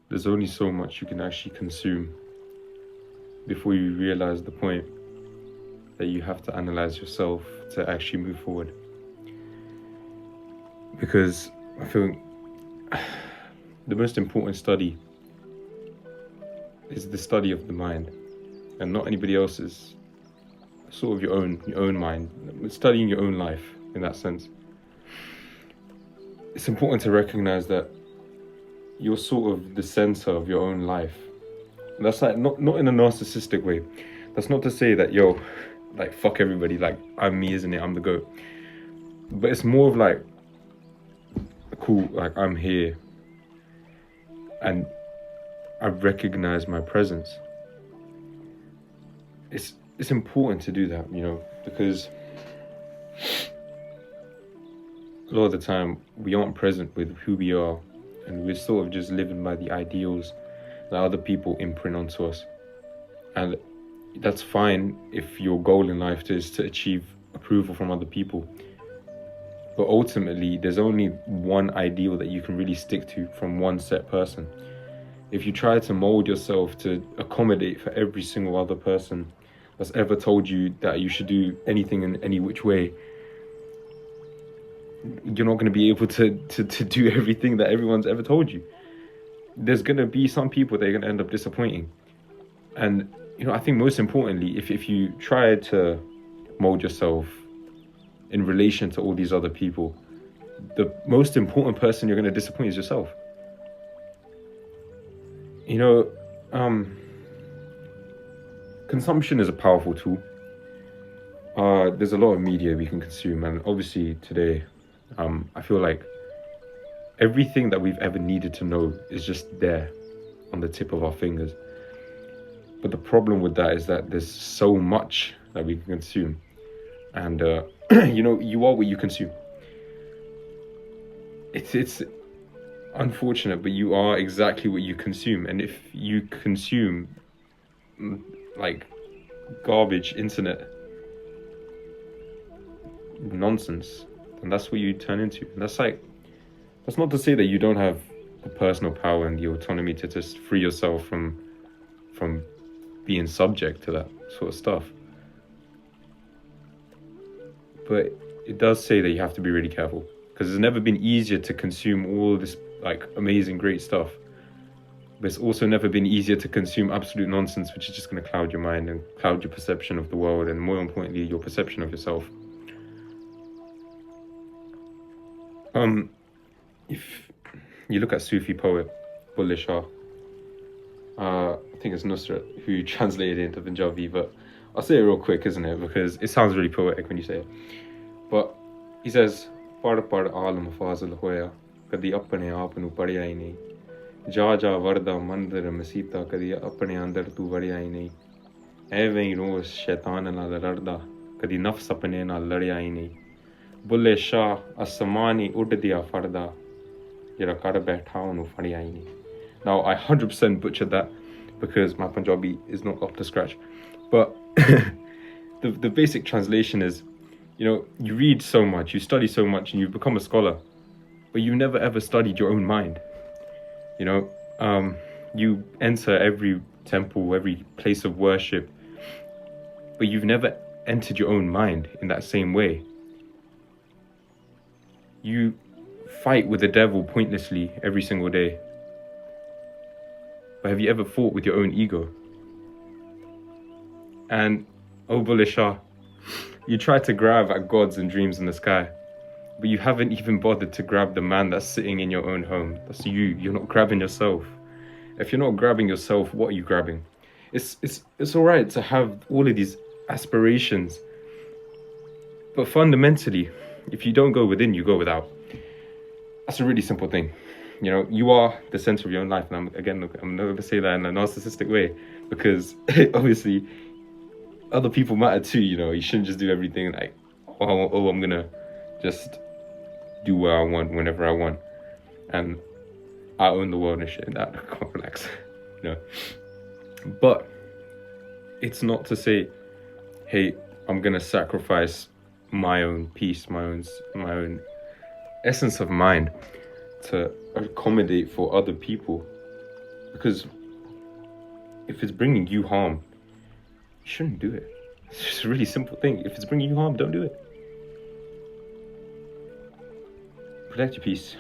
there's only so much you can actually consume before you realize the point that you have to analyze yourself to actually move forward. Because I feel the most important study is the study of the mind, and not anybody else's. Sort of your own mind, studying your own life in that sense. It's important to recognize that you're sort of the center of your own life. And that's like not in a narcissistic way. That's not to say that like fuck everybody, like I'm me, isn't it? I'm the GOAT. But it's more of like, cool, like I'm here and I recognize my presence. It's important to do that, because a lot of the time we aren't present with who we are, and we're sort of just living by the ideals that other people imprint onto us. And that's fine if your goal in life is to achieve approval from other people. But ultimately, there's only one ideal that you can really stick to from one set person. If you try to mold yourself to accommodate for every single other person that's ever told you that you should do anything in any which way, you're not going to be able to do everything that everyone's ever told you. There's going to be some people that are going to end up disappointing. And, I think most importantly, if you try to mold yourself in relation to all these other people, the most important person you're going to disappoint is yourself. Consumption is a powerful tool. There's a lot of media we can consume, and obviously today, I feel like everything that we've ever needed to know is just there on the tip of our fingers. But the problem with that is that there's so much that we can consume, and you are what you consume. It's unfortunate, but you are exactly what you consume. And if you consume like garbage internet nonsense, then that's what you turn into. And that's not to say that you don't have the personal power and the autonomy to just free yourself from being subject to that sort of stuff. But it does say that you have to be really careful, because it's never been easier to consume all this like amazing great stuff, but it's also never been easier to consume absolute nonsense, which is just going to cloud your mind and cloud your perception of the world, and more importantly, your perception of yourself. If you look at Sufi poet Bulleh Shah, I think it's Nusrat who translated it into Punjabi, but I'll say it real quick, isn't it? Because it sounds really poetic when you say it. But he says, "Pad aalam fazil hoya, kadi apne aap nu padhya hi nahi. ਜਾ ਵਰਦਾ ਮੰਦਰ ਮਸੀਤਾ ਕਦੀ ਆਪਣੇ ਅੰਦਰ ਤੂੰ ਵੜਿਆ ਹੀ ਨਹੀਂ ਐਵੇਂ ਹੀ ਰੋਜ਼ ਸ਼ੈਤਾਨ ਨਾਲ ਲੜਦਾ ਕਦੀ ਨਫਸ ਆਪਣੇ ਨਾਲ ਲੜਿਆ ਹੀ ਨਹੀਂ ਬੁੱਲੇ ਸ਼ਾਹ ਅਸਮਾਨ ਹੀ ਉੱਡਦਿਆ ਫੜਦਾ ਜਿਹੜਾ ਕਰ ਬੈਠਾ ਉਹਨੂੰ ਫੜਿਆ ਹੀ ਨਹੀਂ." Now I 100% butchered that because my Punjabi is not up to scratch, but the basic translation is, you read so much, you study so much, and you become a scholar, but you never ever studied your own mind. You enter every temple, every place of worship, but you've never entered your own mind in that same way. You fight with the devil pointlessly every single day, but have you ever fought with your own ego? And Bulleh Shah, you try to grab at gods and dreams in the sky, but you haven't even bothered to grab the man that's sitting in your own home. That's you. You're not grabbing yourself. If you're not grabbing yourself, what are you grabbing? It's all right to have all of these aspirations, but fundamentally, if you don't go within, you go without. That's a really simple thing. You are the center of your own life. And I'm not going to say that in a narcissistic way, because obviously other people matter too. You shouldn't just do everything like, I'm going to just do what I want whenever I want, and I own the world and shit. That, come on, relax. But it's not to say, hey, I'm gonna sacrifice my own peace, my own essence of mind to accommodate for other people. Because if it's bringing you harm, you shouldn't do it. It's just a really simple thing. If it's bringing you harm, don't do it. Protect your peace.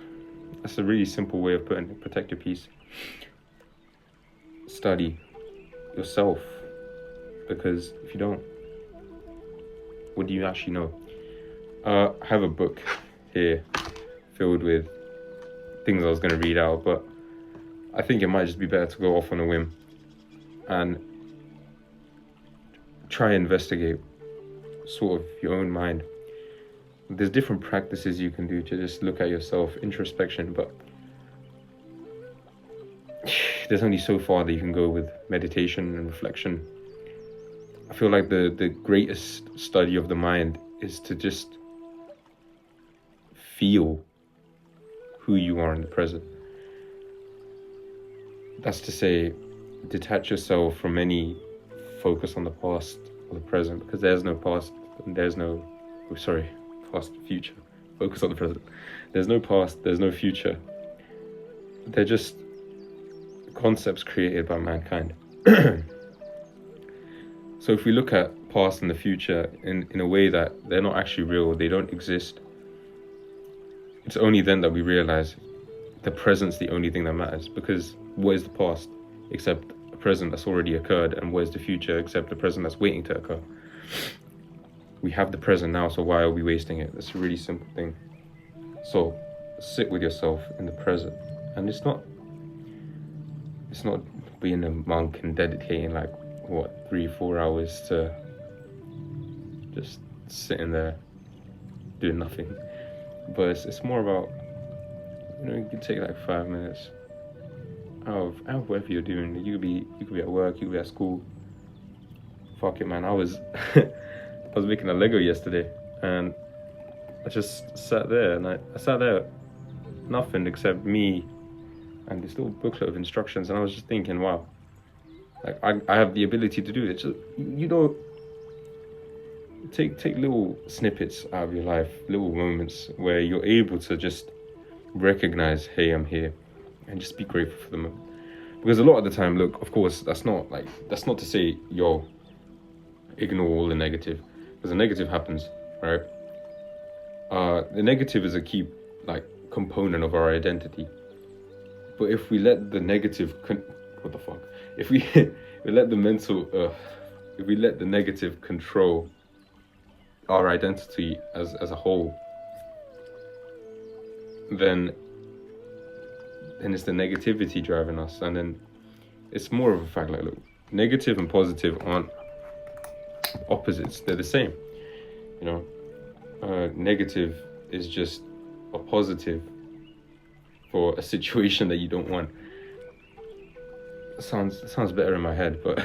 That's a really simple way of putting it. Protect your peace. Study yourself. Because if you don't, what do you actually know? I have a book here filled with things I was going to read out, but I think it might just be better to go off on a whim and try and investigate sort of your own mind. There's different practices you can do to just look at yourself, introspection, but there's only so far that you can go with meditation and reflection. I feel like the greatest study of the mind is to just feel who you are in the present. That's to say, detach yourself from any focus on the past or the present, because there's no past and there's no, past, future. Focus on the present. There's no past, there's no future. They're just concepts created by mankind. So if we look at past and the future in a way that they're not actually real, they don't exist, it's only then that we realize the present's the only thing that matters. Because what is the past except a present that's already occurred, and what is the future except a present that's waiting to occur? We have the present now, so why are we wasting it? That's a really simple thing. So sit with yourself in the present, and it's not being a monk and dedicating 3-4 hours to just sitting there doing nothing, but it's more about, you can take 5 minutes out of whatever you're doing. You could be at work, you could be at school. Fuck it, man. I was making a Lego yesterday, and I just sat there, and I sat there, nothing except me and this little booklet of instructions, and I was just thinking, wow, I have the ability to do it. Just, take little snippets out of your life, little moments where you're able to just recognize, hey, I'm here, and just be grateful for the moment. Because a lot of the time, look, of course, that's not to say, ignore all the negative, because the negative happens, right? The negative is a key component of our identity. But if we let the negative if we let the negative control our identity as a whole, then it's the negativity driving us. And then it's more of a fact, look, negative and positive aren't opposites, they're the same. Negative is just a positive for a situation that you don't want. It sounds better in my head, but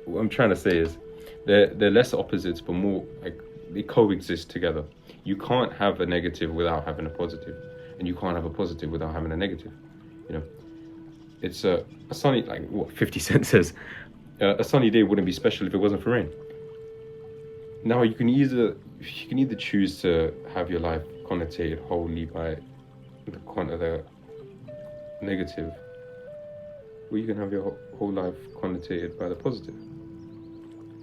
what I'm trying to say is they're less opposites, but more they coexist together. You can't have a negative without having a positive, and you can't have a positive without having a negative. It's a sunny, 50 Cent says, a sunny day wouldn't be special if it wasn't for rain. Now you can either choose to have your life connotated wholly by the negative, or you can have your whole life connotated by the positive.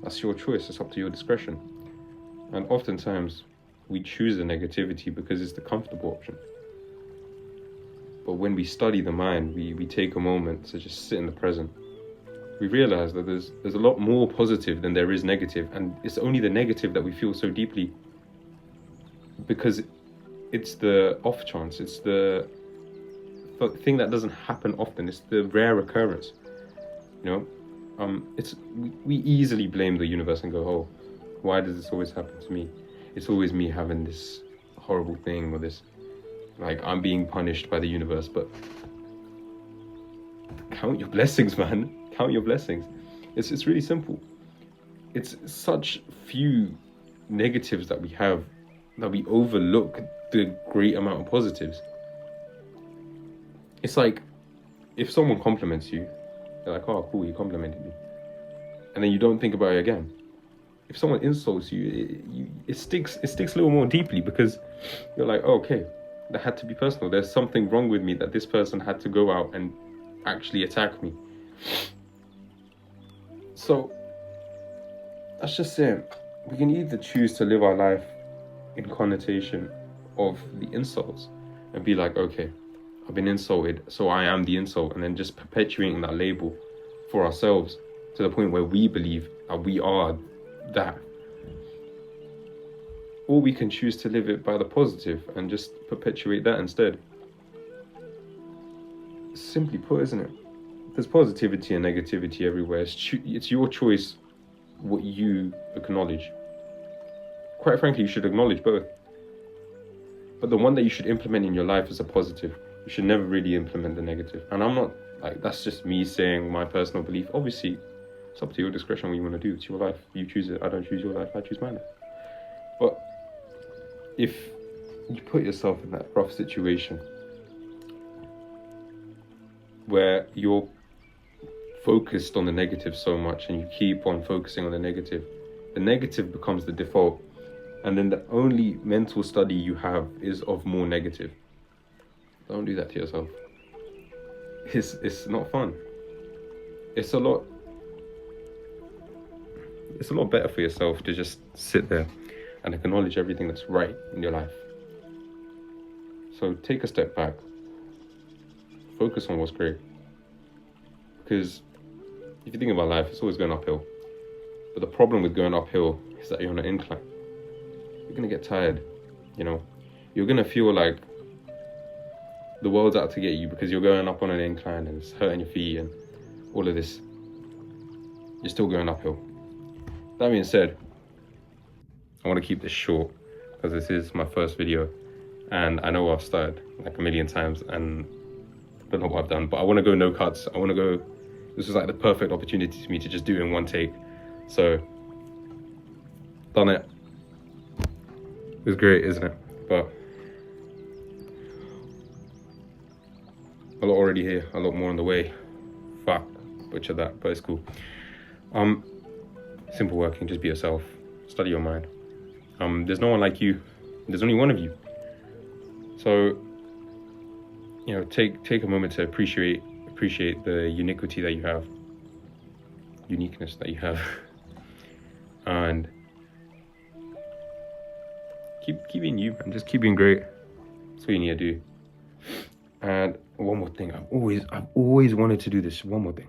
That's your choice. It's up to your discretion. And oftentimes we choose the negativity because it's the comfortable option. But when we study the mind, we take a moment to just sit in the present. We realize that there's a lot more positive than there is negative, and it's only the negative that we feel so deeply because it's the off chance, it's the thing that doesn't happen often, it's the rare occurrence. We easily blame the universe and go, oh, why does this always happen to me? It's always me having this horrible thing, or this, I'm being punished by the universe. But count your blessings, man. Count your blessings. It's really simple. It's such few negatives that we have that we overlook the great amount of positives. It's like if someone compliments you, you're like, oh, cool, you complimented me, and then you don't think about it again. If someone insults you, it sticks a little more deeply, because you're like, oh, okay, that had to be personal. There's something wrong with me that this person had to go out and actually attack me. So that's just saying, we can either choose to live our life in connotation of the insults and be like, okay, I've been insulted, so I am the insult, and then just perpetuating that label for ourselves to the point where we believe that we are that. Or we can choose to live it by the positive and just perpetuate that instead. Simply put, isn't it? There's positivity and negativity everywhere. It's your choice what you acknowledge. Quite frankly, you should acknowledge both. But the one that you should implement in your life is a positive. You should never really implement the negative. And I'm not, like, that's just me saying my personal belief. Obviously, it's up to your discretion what you want to do. It's your life. You choose it. I don't choose your life. I choose my life. But if you put yourself in that rough situation where you're focused on the negative so much and you keep on focusing on the negative becomes the default. And then the only mental study you have is of more negative. Don't do that to yourself. It's not fun. It's a lot better for yourself to just sit there and acknowledge everything that's right in your life. So take a step back. Focus on what's great. Because if you think about life, it's always going uphill. But the problem with going uphill is that you're on an incline. You're going to get tired, you know. You're going to feel like the world's out to get you because you're going up on an incline and it's hurting your feet and all of this. You're still going uphill. That being said, I want to keep this short because this is my first video and I know I've started like a million times and I don't know what I've done, but I want to go no cuts. I want to go, this was like the perfect opportunity for me to just do it in one take. So, done it. It was great, isn't it? But a lot already here, a lot more on the way. Fuck, butchered that, but it's cool. Simple working, just be yourself, study your mind. There's no one like you. There's only one of you. So, you know, take a moment to appreciate the uniqueness that you have, and keep being you, and just keep being great. That's what you need to do. And one more thing, I've always wanted to do this. One more thing.